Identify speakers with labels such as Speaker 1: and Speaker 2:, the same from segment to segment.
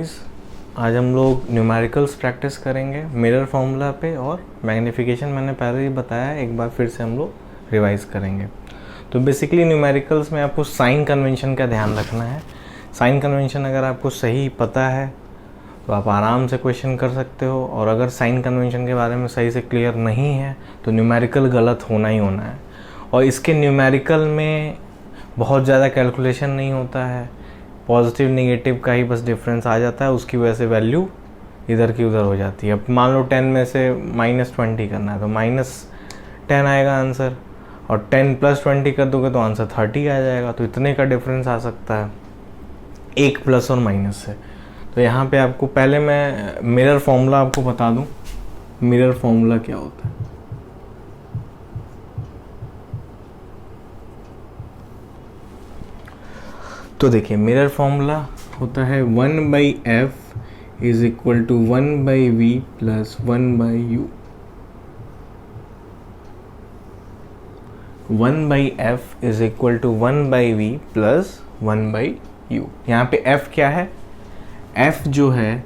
Speaker 1: आज हम लोग न्यूमेरिकल्स प्रैक्टिस करेंगे मिरर फॉर्मूला पे, और मैग्नीफिकेशन मैंने पहले ही बताया, एक बार फिर से हम लोग रिवाइज करेंगे। तो बेसिकली न्यूमेरिकल्स में आपको साइन कन्वेंशन का ध्यान रखना है। साइन कन्वेंशन अगर आपको सही पता है तो आप आराम से क्वेश्चन कर सकते हो, और अगर साइन कन्वेंशन के बारे में सही से क्लियर नहीं है तो न्यूमेरिकल गलत होना ही होना है। और इसके न्यूमेरिकल में बहुत ज़्यादा कैलकुलेशन नहीं होता है, पॉजिटिव नेगेटिव का ही बस डिफरेंस आ जाता है, उसकी वजह से वैल्यू इधर की उधर हो जाती है। अब मान लो 10 में से -20 करना है तो -10 आएगा आंसर, और 10 + 20 कर दोगे तो आंसर 30 आ जाएगा। तो इतने का डिफरेंस आ सकता है एक प्लस और माइनस से। तो यहाँ पे आपको पहले मैं मिरर फॉर्मूला आपको बता दूँ, मिरर फॉर्मूला क्या होता है। तो देखिए मिरर फॉर्मूला होता है 1/f = 1/v + 1/u। 1/f = 1/v + 1/u। यहाँ पे f क्या है? f जो है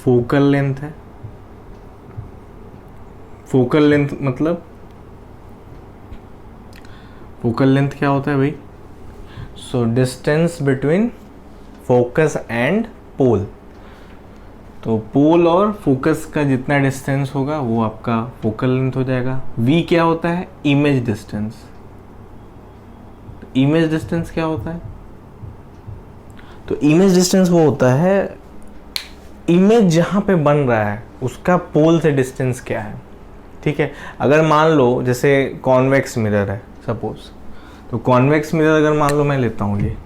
Speaker 1: फोकल लेंथ है। फोकल लेंथ मतलब फोकल लेंथ क्या होता है भाई? So distance between focus and pole. तो पोल और फोकस का जितना डिस्टेंस होगा वो आपका फोकल लेंथ हो जाएगा। v क्या होता है? Image distance. इमेज डिस्टेंस क्या होता है? तो इमेज डिस्टेंस वो होता है इमेज जहां पे बन रहा है उसका पोल से डिस्टेंस क्या है। ठीक है, अगर मान लो जैसे कॉन्वेक्स मिरर है सपोज, तो कॉन्वेक्स मिरर अगर मान लो मैं लेता हूँ ये,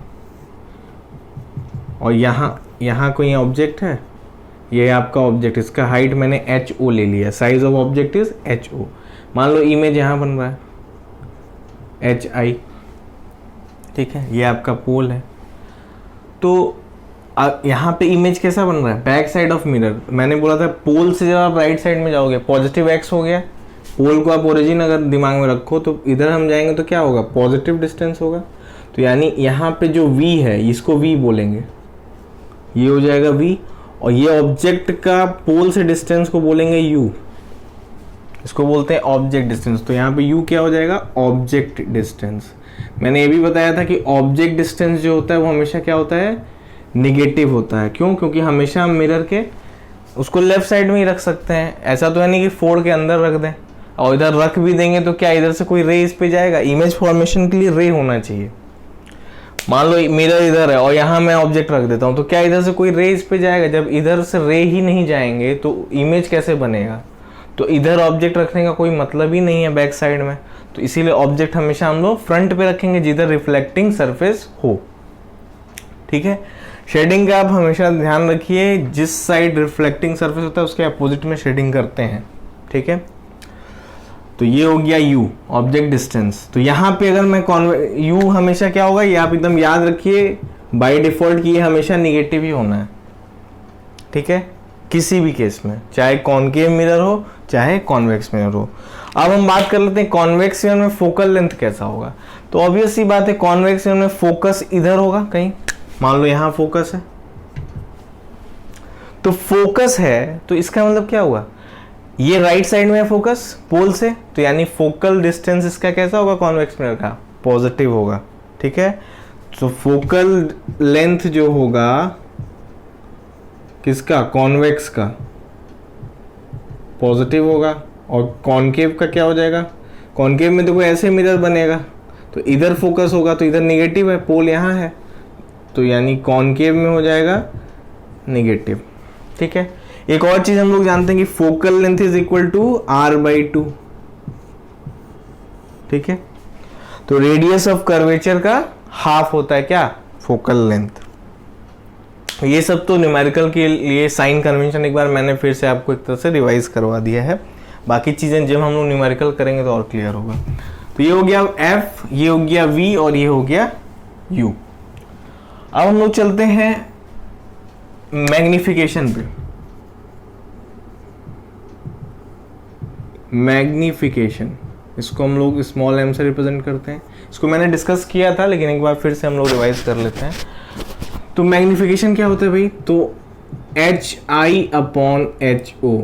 Speaker 1: और यहाँ कोई ऑब्जेक्ट है, ये आपका ऑब्जेक्ट, इसका हाइट मैंने HO ले लिया, size of object is HO। मान लो इमेज यहाँ बन रहा है HI, ठीक है, ये आपका पोल है। तो यहाँ पे इमेज कैसा बन रहा है? Back side of mirror. मैंने बोला था पोल से जब आप राइट साइड में जाओगे पॉजिटिव x हो गया, पोल को आप ओरिजिन अगर दिमाग में रखो तो इधर हम जाएंगे तो क्या होगा? पॉजिटिव डिस्टेंस होगा। तो यानी यहाँ पे जो v है इसको v बोलेंगे, ये हो जाएगा v, और ये ऑब्जेक्ट का पोल से डिस्टेंस को बोलेंगे u, इसको बोलते हैं ऑब्जेक्ट डिस्टेंस। तो यहाँ पे u क्या हो जाएगा? Object distance. मैंने ये भी बताया था कि ऑब्जेक्ट डिस्टेंस जो होता है वो हमेशा क्या होता है? निगेटिव होता है। क्यों? क्योंकि हमेशा हम मिरर के उसको लेफ्ट साइड में ही रख सकते हैं। ऐसा तो है नहीं कि फोड़ के अंदर रख दें, और इधर रख भी देंगे तो क्या इधर से कोई रे इस पे जाएगा? इमेज फॉर्मेशन के लिए रे होना चाहिए। मान लो मिरर इधर है और यहाँ मैं ऑब्जेक्ट रख देता हूँ, तो क्या इधर से कोई रे इस पे जाएगा? जब इधर से रे ही नहीं जाएंगे तो इमेज कैसे बनेगा? तो इधर ऑब्जेक्ट रखने का कोई मतलब ही नहीं है बैक साइड में। तो इसीलिए ऑब्जेक्ट हमेशा हम लोग फ्रंट पे रखेंगे जिधर रिफ्लेक्टिंग सरफेस हो। ठीक है, शेडिंग का आप हमेशा ध्यान रखिए, जिस साइड रिफ्लेक्टिंग सरफेस होता है उसके अपोजिट में शेडिंग करते हैं। ठीक है, तो ये हो गया u, ऑब्जेक्ट डिस्टेंस। तो यहाँ पे अगर मैं u हमेशा क्या होगा, ये आप एकदम याद रखिए बाय डिफॉल्ट कि ये हमेशा निगेटिव ही होना है। ठीक है, किसी भी केस में, चाहे कॉनकेव मिरर हो चाहे कॉन्वेक्स मिरर हो। अब हम बात कर लेते हैं कॉन्वेक्स मिरर में फोकल लेंथ कैसा होगा। तो ऑब्वियस सी बात है, कॉन्वेक्स मिरर में फोकस इधर होगा कहीं, मान लो यहाँ फोकस है, तो फोकस है तो इसका मतलब क्या हुआ? ये राइट साइड में है फोकस पोल से, तो यानी फोकल डिस्टेंस इसका कैसा होगा? कॉन्वेक्स मिरर का पॉजिटिव होगा। ठीक है, तो फोकल लेंथ जो होगा किसका? कॉन्वेक्स का पॉजिटिव होगा, और कॉनकेव का क्या हो जाएगा? कॉनकेव में देखो ऐसे मिरर बनेगा, तो इधर फोकस होगा तो इधर निगेटिव है, पोल यहाँ है, तो यानी कॉनकेव में हो जाएगा निगेटिव। ठीक है, एक और चीज हम लोग जानते हैं कि focal length is equal to r/2। ठीक है, तो रेडियस ऑफ कर्वेचर का हाफ होता है क्या? Focal length. ये सब तो न्यूमेरिकल के लिए साइन कन्वेंशन एक बार मैंने फिर से आपको एक तरह से रिवाइज करवा दिया है। बाकी चीजें जब हम लोग न्यूमेरिकल करेंगे तो और क्लियर होगा। तो ये हो गया f, ये हो गया v, और ये हो गया u। अब हम लोग चलते हैं मैग्निफिकेशन पे। मैग्निफिकेशन, इसको हम लोग स्मॉल m से रिप्रेजेंट करते हैं। इसको मैंने डिस्कस किया था लेकिन एक बार फिर से हम लोग रिवाइज कर लेते हैं। तो मैग्नीफिकेशन क्या होता है भाई? तो H I upon H O,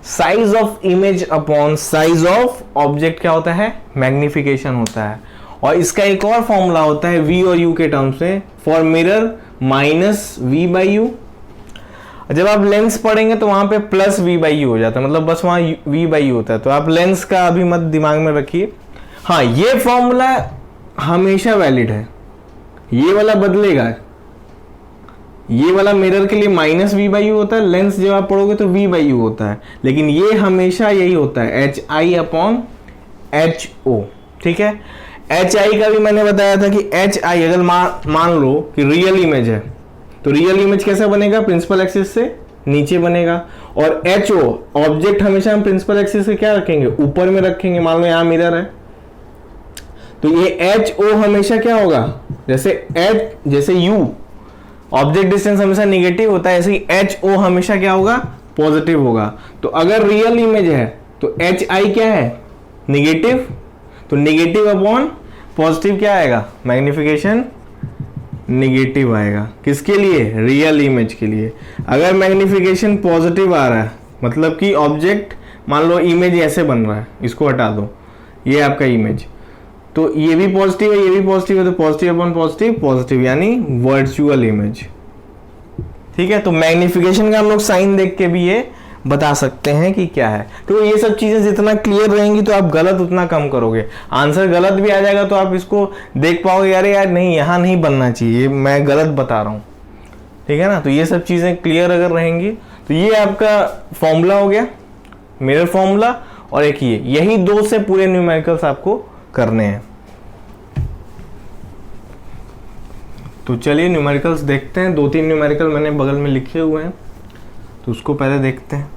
Speaker 1: size of image upon size of object क्या होता है, मैग्निफिकेशन होता है। और इसका एक और फॉर्मूला होता है v और u के टर्म्स में, for mirror minus v by you. जब आप लेंस पढ़ेंगे तो वहां पे प्लस v बाई यू हो जाता है, मतलब बस वहां v बाई यू होता है, तो आप लेंस का अभी मत दिमाग में रखिए। हाँ, ये फॉर्मूला हमेशा वैलिड है, ये वाला बदलेगा, ये वाला मिरर के लिए माइनस v बाई यू होता है, लेंस जब आप पढ़ोगे तो v बाई यू होता है, लेकिन ये हमेशा यही होता है H I upon H O. ठीक है, एच आई का भी मैंने बताया था कि एच आई अगर मान लो कि रियल इमेज है तो रियल इमेज कैसा बनेगा, प्रिंसिपल एक्सिस से नीचे बनेगा। और एच ओ ऑब्जेक्ट हमेशा हम प्रिंसिपल एक्सिस से क्या रखेंगे, ऊपर में रखेंगे। मान लो यहां मिरर है तो ये एच ओ हमेशा क्या होगा, जैसे यू ऑब्जेक्ट डिस्टेंस हमेशा निगेटिव होता है, ऐसे ही एच ओ हमेशा क्या होगा, पॉजिटिव होगा। तो अगर रियल इमेज है तो एच आई क्या है, निगेटिव, तो निगेटिव अपॉन पॉजिटिव क्या आएगा, मैग्निफिकेशन निगेटिव आएगा। किसके लिए, रियल इमेज के लिए। अगर मैग्निफिकेशन पॉजिटिव आ रहा है मतलब कि ऑब्जेक्ट, मान लो इमेज ऐसे बन रहा है, इसको हटा दो, ये आपका इमेज, तो ये भी पॉजिटिव है, ये भी पॉजिटिव है, तो पॉजिटिव अपॉन पॉजिटिव पॉजिटिव, यानी वर्चुअल इमेज। ठीक है, तो मैग्निफिकेशन का हम लोग साइन देख के भी ये बता सकते हैं कि क्या है। तो ये सब चीजें जितना क्लियर रहेंगी तो आप गलत उतना कम करोगे। आंसर गलत भी आ जाएगा तो आप इसको देख पाओगे, अरे यार नहीं, यहाँ नहीं बनना चाहिए, मैं गलत बता रहा हूँ। ठीक है ना, तो ये सब चीजें क्लियर अगर रहेंगी तो ये आपका फॉर्मूला हो गया, मिरर फॉर्मूला, और एक ये, यही दो से पूरे न्यूमेरिकल्स आपको करने हैं। तो चलिए न्यूमेरिकल्स देखते हैं। 2-3 न्यूमेरिकल मैंने बगल में लिखे हुए हैं, तो उसको पहले देखते हैं।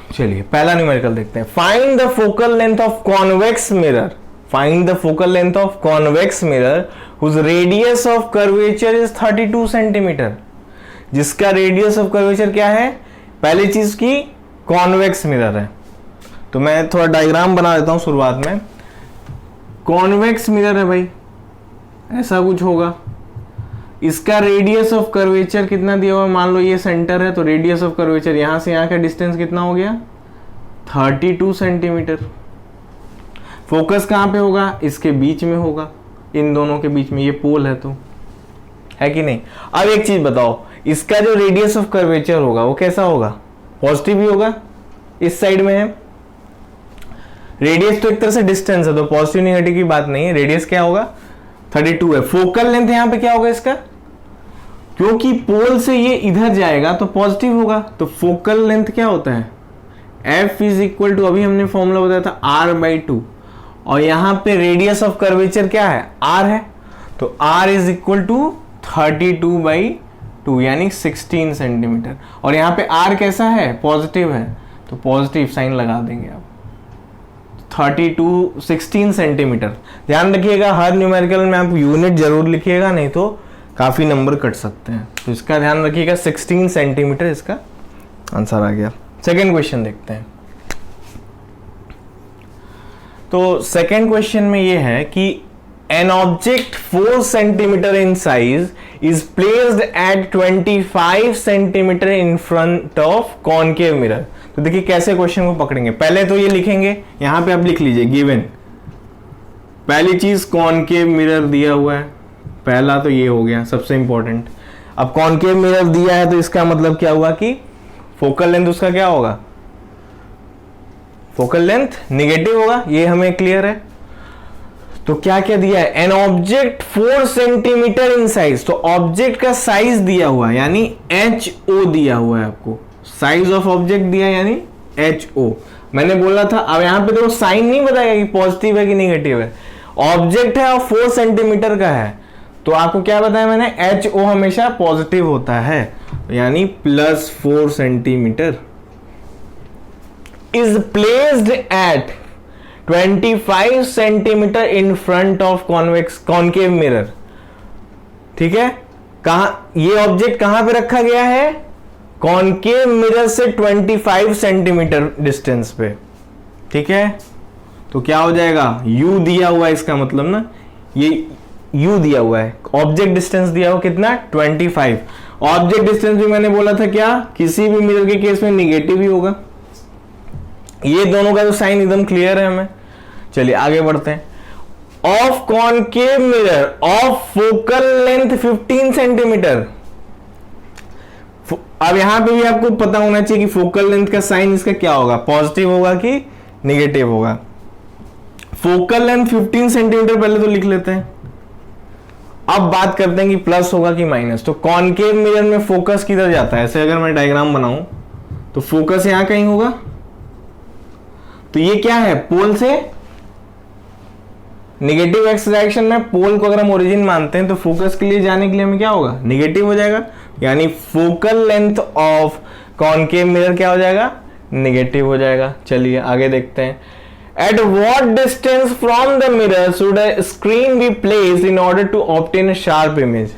Speaker 1: चलिए पहला न्यूमेरिकल देखते हैं। Find the focal length of convex mirror, find the focal length of convex mirror whose radius of curvature is 32 centimetre. जिसका रेडियस ऑफ कर्वेचर क्या है, पहली चीज की कॉन्वेक्स मिरर है। तो मैं थोड़ा डायग्राम बना देता हूं शुरुआत में। कॉन्वेक्स मिरर है भाई, ऐसा कुछ होगा। इसका रेडियस ऑफ कर्वेचर कितना दिया हुआ, मान लो ये सेंटर है, तो रेडियस ऑफ कर्वेचर यहां से यहां का डिस्टेंस कितना हो गया, 32 सेंटीमीटर। फोकस कहां पे होगा, इसके बीच में होगा, इन दोनों के बीच में, ये पोल है तो, है कि नहीं। अब एक चीज बताओ, इसका जो रेडियस ऑफ कर्वेचर होगा वो कैसा होगा, पॉजिटिव ही होगा, इस साइड में है। रेडियस तो एक तरह से डिस्टेंस है, तो पॉजिटिव नेगेटिव की बात नहीं है, रेडियस क्या होगा 32 है। फोकल लेंथ यहां पे क्या होगा इसका, क्योंकि पोल से ये इधर जाएगा तो पॉजिटिव होगा, तो फोकल लेंथ क्या होता है, F इज इक्वल टू, अभी हमने फॉर्मूला बताया था R/2, और यहां पे रेडियस ऑफ कर्वेचर क्या है, R है, तो R इज इक्वल टू 32/2 यानी 16 सेंटीमीटर। और यहां पे R कैसा है, पॉजिटिव है, तो पॉजिटिव साइन लगा देंगे आप। 16 सेंटीमीटर। ध्यान रखिएगा हर न्यूमेरिकल में आप यूनिट जरूर लिखिएगा, नहीं तो काफी नंबर कट सकते हैं, तो इसका ध्यान रखिएगा। 16 सेंटीमीटर इसका आंसर आ गया। सेकेंड क्वेश्चन देखते हैं। तो सेकेंड क्वेश्चन में ये है कि an object 4 centimetre in size is placed at 25 centimetre in front of concave mirror. तो देखिए कैसे क्वेश्चन को पकड़ेंगे। पहले तो ये लिखेंगे, यहां पे आप लिख लीजिए गिवन, पहली चीज कॉनकेव मिरर दिया हुआ है, पहला तो ये हो गया सबसे इंपॉर्टेंट। अब कॉनकेव मिरर दिया है तो इसका मतलब क्या हुआ कि फोकल लेंथ उसका क्या होगा, फोकल लेंथ निगेटिव होगा, ये हमें क्लियर है। तो क्या क्या दिया है, an object 4 centimetre in size, तो ऑब्जेक्ट का साइज दिया हुआ है यानी HO दिया हुआ है आपको, साइज ऑफ ऑब्जेक्ट दिया यानी HO। मैंने बोला था, अब यहां पे तो साइन नहीं बताएगा कि पॉजिटिव है कि नेगेटिव है, ऑब्जेक्ट है और 4 सेंटीमीटर का है, तो आपको क्या बताया मैंने, HO हमेशा पॉजिटिव होता है, यानी +4 centimetre is placed at 25 centimetre in front of concave mirror. ठीक है, कहां ये ऑब्जेक्ट कहां पे रखा गया है, कॉनकेव मिरर से 25 सेंटीमीटर डिस्टेंस पे। ठीक है, तो क्या हो जाएगा, U दिया हुआ है, इसका मतलब ना u दिया हुआ है, ऑब्जेक्ट डिस्टेंस दिया हुआ कितना 25। ऑब्जेक्ट डिस्टेंस भी मैंने बोला था क्या, किसी भी मिरर के केस में निगेटिव ही होगा। ये दोनों का तो साइन एकदम क्लियर है हमें। चलिए आगे बढ़ते हैं। Of concave mirror of focal length 15 centimetre. अब यहां पे भी आपको पता होना चाहिए कि फोकल लेंथ का साइन इसका क्या होगा, पॉजिटिव होगा कि नेगेटिव होगा। फोकल लेंथ 15 सेंटीमीटर पहले तो लिख लेते हैं। अब बात करते हैं कि प्लस होगा कि माइनस। तो कॉनकेव मिरर में फोकस किधर जाता है, ऐसे अगर मैं डायग्राम बनाऊं तो फोकस यहां कहीं होगा। तो ये क्या है, पोल से नेगेटिव एक्स डायरेक्शन में पोल को अगर हम ओरिजिन मानते हैं तो फोकस के लिए जाने के लिए हमें क्या होगा, नेगेटिव हो जाएगा। यानी focal length of concave mirror क्या हो जाएगा, नेगेटिव हो जाएगा। चलिए आगे देखते हैं। At what distance from the mirror should a screen be placed in order to obtain a sharp image.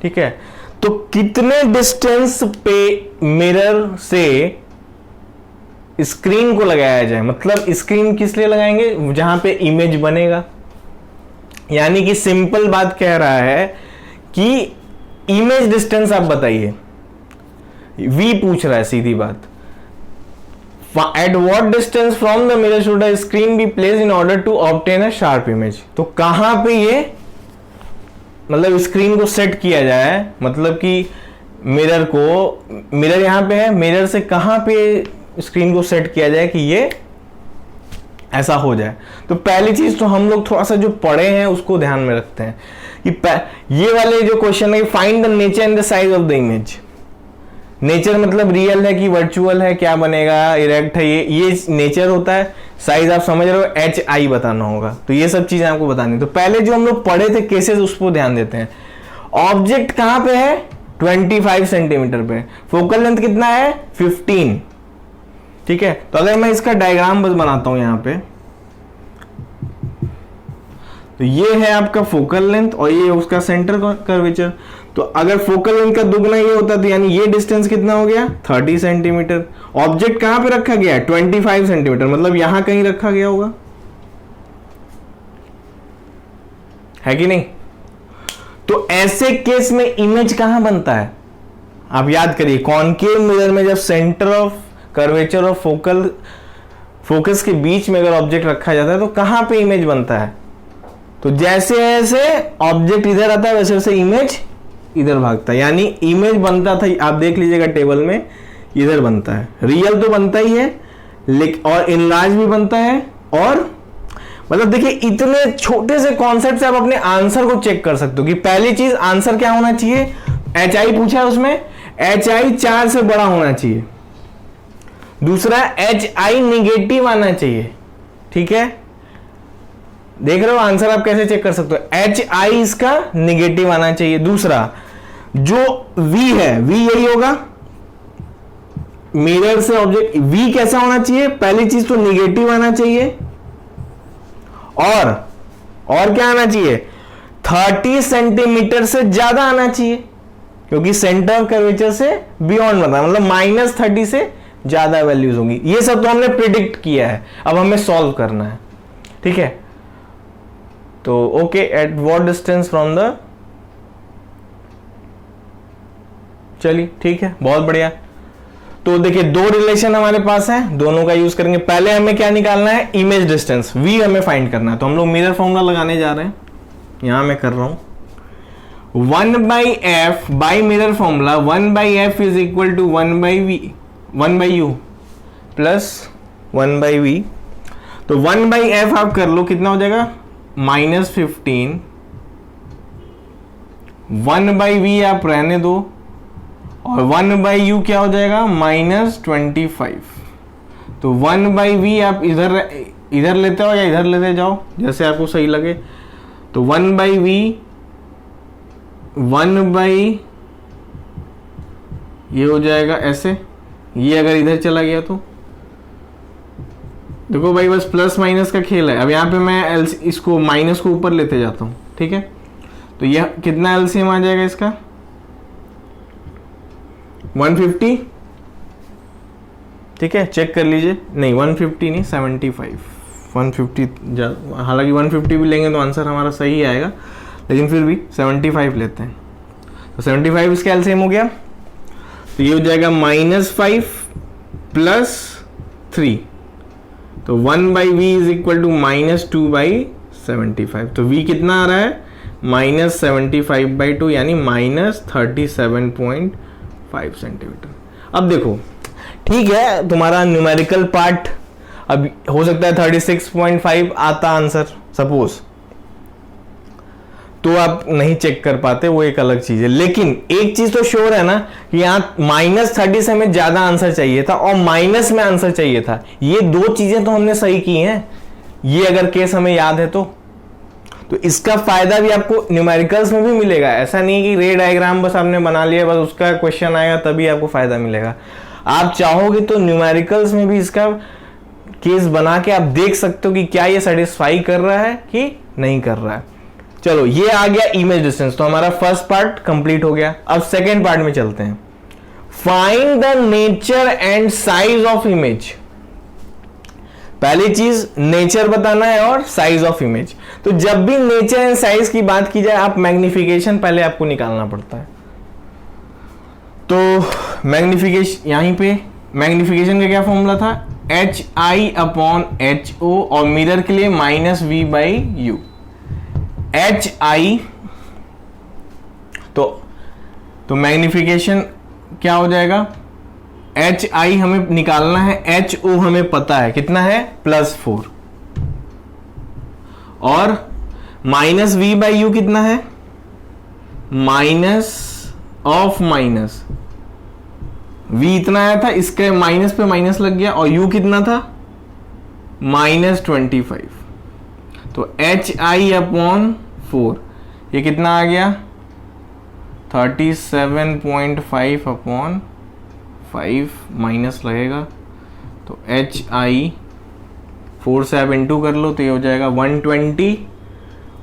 Speaker 1: ठीक है, तो कितने डिस्टेंस पे मिरर से स्क्रीन को लगाया जाए, मतलब स्क्रीन किस लिए लगाएंगे, जहां पे इमेज बनेगा। यानी कि सिंपल बात कह रहा है कि इमेज डिस्टेंस आप बताइए, v पूछ रहा है सीधी बात। At what distance from the mirror should a screen be placed in order to obtain a sharp image. तो कहां पे ये मतलब स्क्रीन को सेट किया जाए, मतलब कि मिरर को, मिरर यहां पे है, मिरर से कहां पे स्क्रीन को सेट किया जाए कि ये ऐसा हो जाए। तो पहली चीज तो हम लोग थोड़ा सा जो पढ़े हैं उसको ध्यान में रखते हैं कि ये वाले जो क्वेश्चन है, find the nature and the size of the image. Nature मतलब रियल है कि वर्चुअल है, क्या बनेगा, इरेक्ट है, ये नेचर होता है। साइज आप समझ रहे हो, HI बताना होगा। तो ये सब चीजें आपको बतानी। तो पहले जो हम लोग पढ़े थे केसेस उस पर ध्यान देते हैं। ऑब्जेक्ट कहां पे है, 25 सेंटीमीटर पे, फोकल लेंथ कितना है 15। ठीक है, तो अगर मैं इसका डायग्राम बस बनाता हूं यहां पे, तो ये है आपका फोकल लेंथ और ये उसका सेंटर कर्वेचर। तो अगर फोकल लेंथ का दुगना ये होता तो यानी ये डिस्टेंस कितना हो गया 30 सेंटीमीटर। ऑब्जेक्ट कहां पे रखा गया 25 सेंटीमीटर, मतलब यहां कहीं रखा गया होगा, है कि नहीं। तो ऐसे केस में इमेज कहां बनता है, आप याद करिए। कॉनकेव मिरर में जब सेंटर ऑफ कर्वेचर और फोकस के बीच में अगर ऑब्जेक्ट रखा जाता है तो कहां पे इमेज बनता है, तो जैसे जैसे ऑब्जेक्ट इधर आता है वैसे वैसे इमेज इधर भागता है। यानी इमेज बनता था, आप देख लीजिएगा टेबल में, इधर बनता है। रियल तो बनता ही है लेकिन और इनलार्ज भी बनता है। और मतलब देखिए इतने छोटे से कॉन्सेप्ट से आप अपने आंसर को चेक कर सकते हो कि पहली चीज आंसर क्या होना चाहिए, HI पूछा है उसमें, HI 4 से बड़ा होना चाहिए। दूसरा HI निगेटिव आना चाहिए। ठीक है, देख रहे हो आंसर आप कैसे चेक कर सकते हो, HI इसका निगेटिव आना चाहिए। दूसरा जो V है, V यही होगा, मिरर से ऑब्जेक्ट V कैसा होना चाहिए, पहली चीज तो निगेटिव आना चाहिए। और क्या आना चाहिए, 30 सेंटीमीटर से ज्यादा आना चाहिए, क्योंकि सेंटर कर्वेचर से बियॉन्ड बता, मतलब -30 से ज्यादा वैल्यूज होंगी। ये सब तो हमने प्रिडिक्ट किया है, अब हमें सॉल्व करना है। ठीक है, तो okay, eight what distance from the, चलिए ठीक है, बहुत बढ़िया। तो देखिए दो रिलेशन हमारे पास है, दोनों का यूज करेंगे। पहले हमें क्या निकालना है, इमेज डिस्टेंस, V हमें फाइंड करना है। तो हम लोग मिरर फॉर्मूला लगाने जा रहे हैं, यहां मैं कर रहा हूं 1/f by mirror formula 1/f is equal to 1/u plus 1/v। तो 1/f आप कर लो, कितना हो जाएगा -15, 1/v आप रहने दो और 1/u क्या हो जाएगा -25। तो 1/v आप इधर लेते हो या इधर लेते जाओ, जैसे आपको सही लगे। तो 1/v 1/, ये हो जाएगा ऐसे, ये अगर इधर चला गया तो देखो भाई बस प्लस माइनस का खेल है। अब यहाँ पे मैं इसको माइनस को ऊपर लेते जाता हूँ। ठीक है, तो यह कितना एलसीएम आ जाएगा इसका 150। ठीक है, चेक कर लीजिए, नहीं 150 नहीं 75, 150, हालांकि 150 भी लेंगे तो आंसर हमारा सही आएगा, लेकिन फिर भी 75 लेते हैं। तो 75 इसका एलसीएम हो गया, तो ये हो जाएगा -5 प्लस 3, तो 1/v इज इक्वल टू -2/75। तो v कितना आ रहा है -75/2 यानी -37.5 सेंटीमीटर। अब देखो ठीक है, तुम्हारा न्यूमेरिकल पार्ट अब हो सकता है 36.5 आता आंसर सपोज, तो आप नहीं चेक कर पाते, वो एक अलग चीज है। लेकिन एक चीज तो श्योर है ना कि यहाँ -30 से हमें ज्यादा आंसर चाहिए था और माइनस में आंसर चाहिए था। ये दो चीजें तो हमने सही की हैं, ये अगर केस हमें याद है तो इसका फायदा भी आपको न्यूमेरिकल्स में भी मिलेगा। ऐसा नहीं कि रे डायग्राम बस आपने बना लिया, बस उसका क्वेश्चन आएगा तभी आपको फायदा मिलेगा। आप चाहोगे तो न्यूमेरिकल्स में भी इसका केस बना के आप देख सकते हो कि क्या ये सेटिस्फाई कर रहा है कि नहीं कर रहा है। चलो ये आ गया इमेज डिस्टेंस, तो हमारा फर्स्ट पार्ट कंप्लीट हो गया। अब सेकेंड पार्ट में चलते हैं। Find the nature and size of image. पहली चीज नेचर बताना है और साइज ऑफ इमेज। तो जब भी नेचर एंड साइज की बात की जाए, आप मैग्निफिकेशन पहले आपको निकालना पड़ता है। तो मैग्निफिकेशन, यहीं पे मैग्निफिकेशन का क्या फॉर्मूला था, HI/HO, और मिरर के लिए -V/U। HI तो मैग्निफिकेशन क्या हो जाएगा, HI हमें निकालना है, HO हमें पता है कितना है +4, और -V/U कितना है, माइनस ऑफ माइनस, V इतना आया था, इसके माइनस पे माइनस लग गया, और U कितना था -25। तो HI/4 ये कितना आ गया 37.5/5 माइनस लगेगा, तो HI 4 से आप इंटू कर लो तो ये हो जाएगा 120,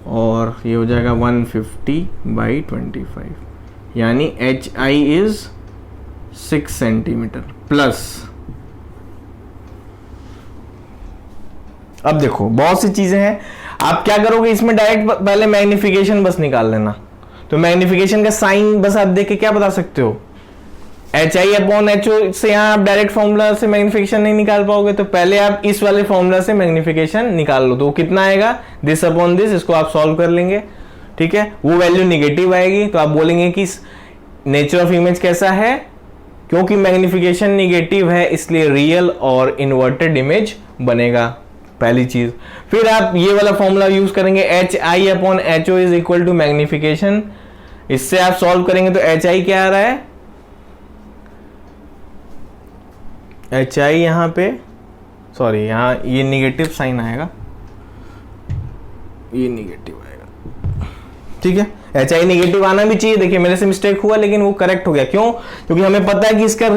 Speaker 1: और ये हो जाएगा 150/25, यानी HI इज 6 सेंटीमीटर प्लस। अब देखो बहुत सी चीजें हैं, आप क्या करोगे इसमें डायरेक्ट पहले मैग्निफिकेशन बस निकाल लेना। तो मैग्निफिकेशन का साइन बस आप देख के क्या बता सकते हो, HI/HO से यहां आप डायरेक्ट फॉर्मूला से मैग्निफिकेशन नहीं निकाल पाओगे, तो पहले आप इस वाले फॉर्मूला से मैग्निफिकेशन निकाल लो। तो कितना आएगा, दिस अपॉन दिस, इसको आप सॉल्व कर लेंगे, ठीक है। वो वैल्यू निगेटिव आएगी, तो आप बोलेंगे कि नेचर ऑफ इमेज कैसा है, क्योंकि मैग्निफिकेशन निगेटिव है इसलिए रियल और इन्वर्टेड इमेज बनेगा, पहली चीज। फिर आप ये वाला फॉर्मूला यूज करेंगे, HI/HO is equal to magnification. इससे आप सॉल्व करेंगे तो HI क्या आ रहा है, HI यहां पे, सॉरी यहां ये निगेटिव साइन आएगा, ये निगेटिव आएगा, ठीक है। HI निगेटिव आना भी चाहिए, देखिए मेरे से मिस्टेक हुआ लेकिन वो करेक्ट हो गया, क्यों, क्योंकि हमें पता है कि इसका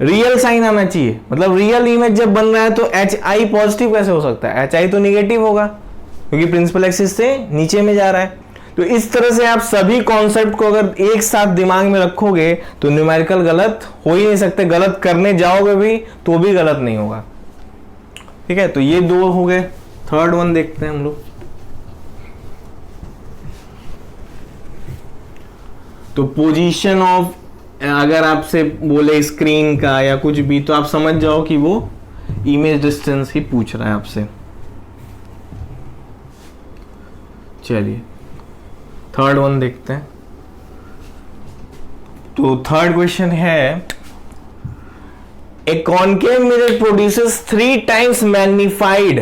Speaker 1: रियल साइन आना चाहिए, मतलब रियल इमेज जब बन रहा है तो HI पॉजिटिव कैसे हो सकता है, HI तो निगेटिव होगा क्योंकि प्रिंसिपल एक्सिस से नीचे में जा रहा है। तो इस तरह से आप सभी कॉन्सेप्ट को अगर एक साथ दिमाग में रखोगे तो न्यूमेरिकल गलत हो ही नहीं सकते, गलत करने जाओगे भी तो भी गलत नहीं होगा, ठीक है। तो ये दो हो गए, थर्ड वन देखते हैं हम लोग। तो पोजीशन ऑफ, अगर आपसे बोले स्क्रीन का या कुछ भी, तो आप समझ जाओ कि वो इमेज डिस्टेंस ही पूछ रहा है आपसे। चलिए थर्ड वन देखते हैं। तो थर्ड क्वेश्चन है, ए concave mirror produces 3 times magnified,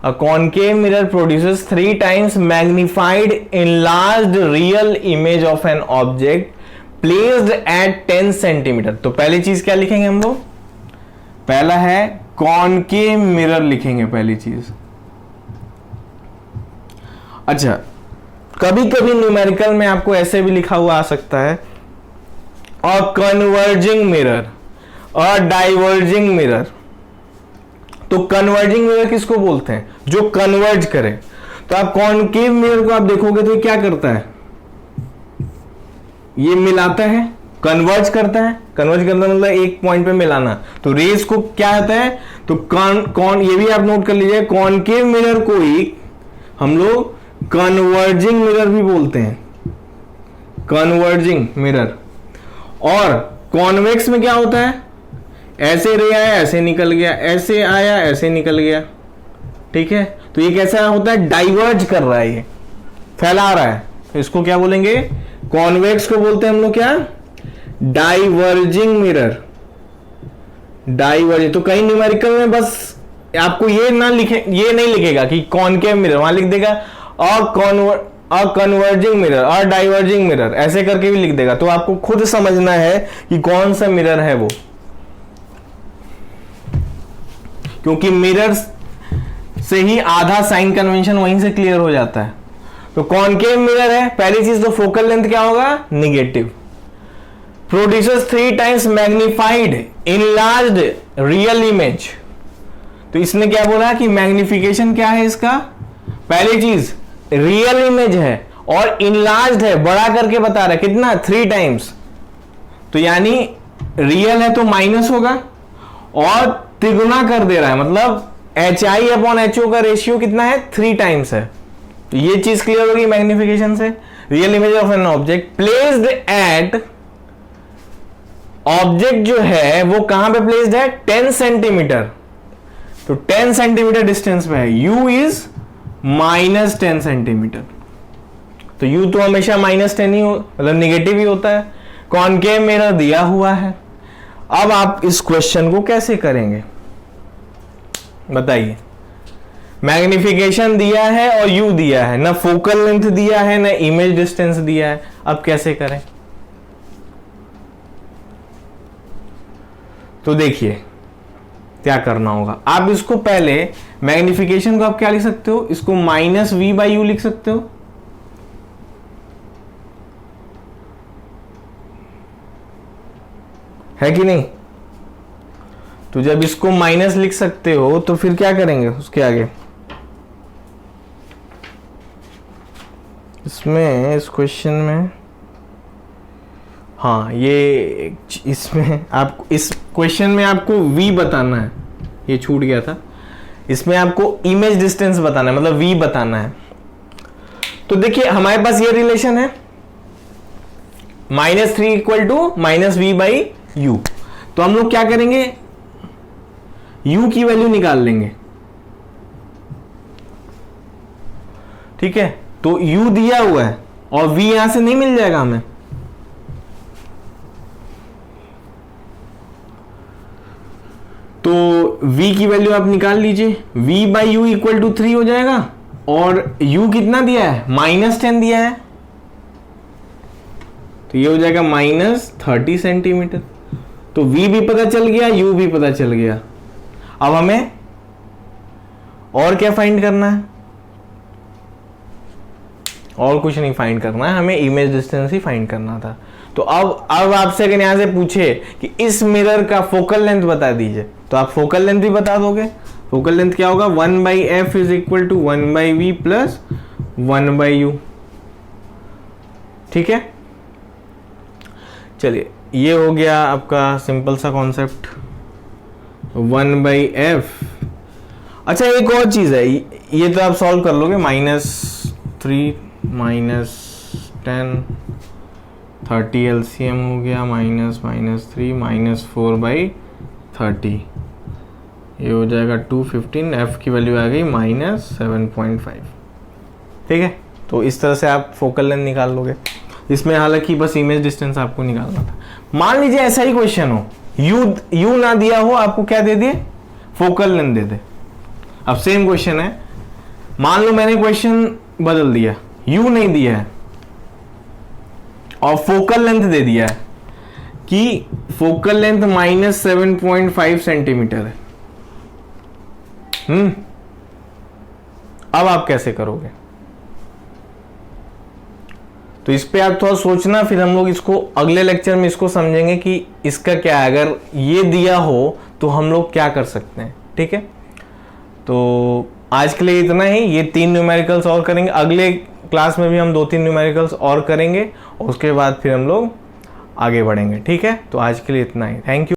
Speaker 1: a concave mirror produces 3 times magnified enlarged real image of an object placed at 10 centimetre. तो पहली चीज क्या लिखेंगे हम लोग, पहला है कॉनकेव मिरर लिखेंगे पहली चीज। अच्छा, कभी कभी न्यूमेरिकल में आपको ऐसे भी लिखा हुआ आ सकता है, और कन्वर्जिंग मिरर और डाइवर्जिंग मिरर। तो कन्वर्जिंग मिरर किसको बोलते हैं, जो कन्वर्ज करे। तो आप कॉनकेव मिरर को आप देखोगे तो ये क्या करता है, ये मिलाता है, कन्वर्ज करता है। कन्वर्ज करना मतलब एक पॉइंट पे मिलाना। तो रेज को क्या आता है, तो कौन ये भी आप नोट कर लीजिए, कॉनकेव मिरर को ही हम लोग कन्वर्जिंग मिरर भी बोलते हैं, कन्वर्जिंग मिरर। और कॉन्वेक्स में क्या होता है, ऐसे रे आया ऐसे निकल गया, ऐसे आया ऐसे निकल गया, ठीक है। तो ये कैसा होता है, डाइवर्ज कर रहा है, ये फैला रहा है, तो इसको क्या बोलेंगे, कॉन्वेक्स को बोलते हैं हम लोग क्या, डाइवर्जिंग मिरर, डाइवर्ज। तो कई न्यूमेरिकल में बस आपको ये ना लिखे, ये नहीं लिखेगा कि कॉनकेव मिरर, वहां लिख देगा कन्वर्जिंग मिरर और डाइवर्जिंग मिरर, ऐसे करके भी लिख देगा। तो आपको खुद समझना है कि कौन सा मिरर है वो, क्योंकि मिरर से ही आधा साइन कन्वेंशन वहीं से क्लियर हो जाता है। तो कॉनकेव मिरर है, पहली चीज तो फोकल लेंथ क्या होगा, negative, producers 3 times magnified enlarged real image. तो इसने क्या बोला कि मैग्निफिकेशन क्या है इसका, पहली चीज रियल इमेज है और इनलार्ज्ड है, बड़ा करके बता रहा है, कितना, 3 टाइम्स। तो यानी रियल है तो माइनस होगा और तिगुना कर दे रहा है, मतलब HI/HO का रेशियो कितना है, 3 टाइम्स है। तो ये चीज क्लियर होगी मैग्निफिकेशन से। Real image of an object placed at, object जो है वो कहां पे प्लेस्ड है, 10 सेंटीमीटर। तो 10 सेंटीमीटर डिस्टेंस पे है, U इज -10 सेंटीमीटर। तो U तो हमेशा -10 ही मतलब निगेटिव ही होता है। कॉनकेव मिरर दिया हुआ है। अब आप इस क्वेश्चन को कैसे करेंगे बताइए, मैग्निफिकेशन दिया है और U दिया है, ना फोकल लेंथ दिया है ना इमेज डिस्टेंस दिया है, अब कैसे करें। तो देखिए क्या करना होगा, आप इसको पहले मैग्निफिकेशन को आप क्या लिख सकते हो, इसको -V/U लिख सकते हो, है कि नहीं। तो जब इसको माइनस लिख सकते हो तो फिर क्या करेंगे उसके आगे, इसमें इस क्वेश्चन में, हाँ ये इसमें आपको, इस क्वेश्चन में आपको V बताना है, ये छूट गया था, इसमें आपको इमेज डिस्टेंस बताना है, मतलब V बताना है। तो देखिए हमारे पास ये रिलेशन है -3 = -V/U। तो हम लोग क्या करेंगे, U की वैल्यू निकाल लेंगे, ठीक है। तो U दिया हुआ है और V यहां से नहीं मिल जाएगा हमें, तो V की वैल्यू आप निकाल लीजिए, V/U = 3 हो जाएगा और U कितना दिया है, -10 दिया है, तो ये हो जाएगा -30 सेंटीमीटर। तो V भी पता चल गया, U भी पता चल गया। अब हमें और क्या फाइंड करना है, और कुछ नहीं फाइंड करना है, हमें इमेज डिस्टेंस ही फाइंड करना था। तो अब आपसे अगर यहां से पूछे कि इस मिरर का फोकल लेंथ बता दीजिए, तो आप फोकल लेंथ भी बता दोगे। फोकल लेंथ क्या होगा, 1/f = 1/v + 1/u, ठीक है। चलिए ये हो गया आपका सिंपल सा कॉन्सेप्ट, 1/f। अच्छा एक और चीज है, ये तो आप सॉल्व कर लोगे, -3 -10 30 LCM हो गया, -3 -4/30, ये हो जाएगा 215, f की वैल्यू आ गई -7.5, ठीक है। तो इस तरह से आप फोकल लेंथ निकाल लोगे। इसमें हालांकि बस इमेज डिस्टेंस आपको निकालना था। मान लीजिए ऐसा ही क्वेश्चन हो, U ना दिया हो, आपको क्या दे दिए, फोकल लेंथ दे दे। अब सेम क्वेश्चन है, मान लो मैंने क्वेश्चन बदल दिया, U नहीं दिया है और फोकल लेंथ दे दिया है कि फोकल लेंथ -7.5 सेंटीमीटर है। अब आप कैसे करोगे, तो इस पे आप थोड़ा सोचना, फिर हम लोग इसको अगले लेक्चर में इसको समझेंगे कि इसका क्या है, अगर ये दिया हो तो हम लोग क्या कर सकते हैं, ठीक है। तो आज के लिए इतना ही, ये 3 न्यूमेरिकल्स और करेंगे, अगले क्लास में भी हम 2-3 न्यूमेरिकल्स और करेंगे और उसके बाद फिर हम लोग आगे बढ़ेंगे, ठीक है। तो आज के लिए इतना ही, थैंक यू।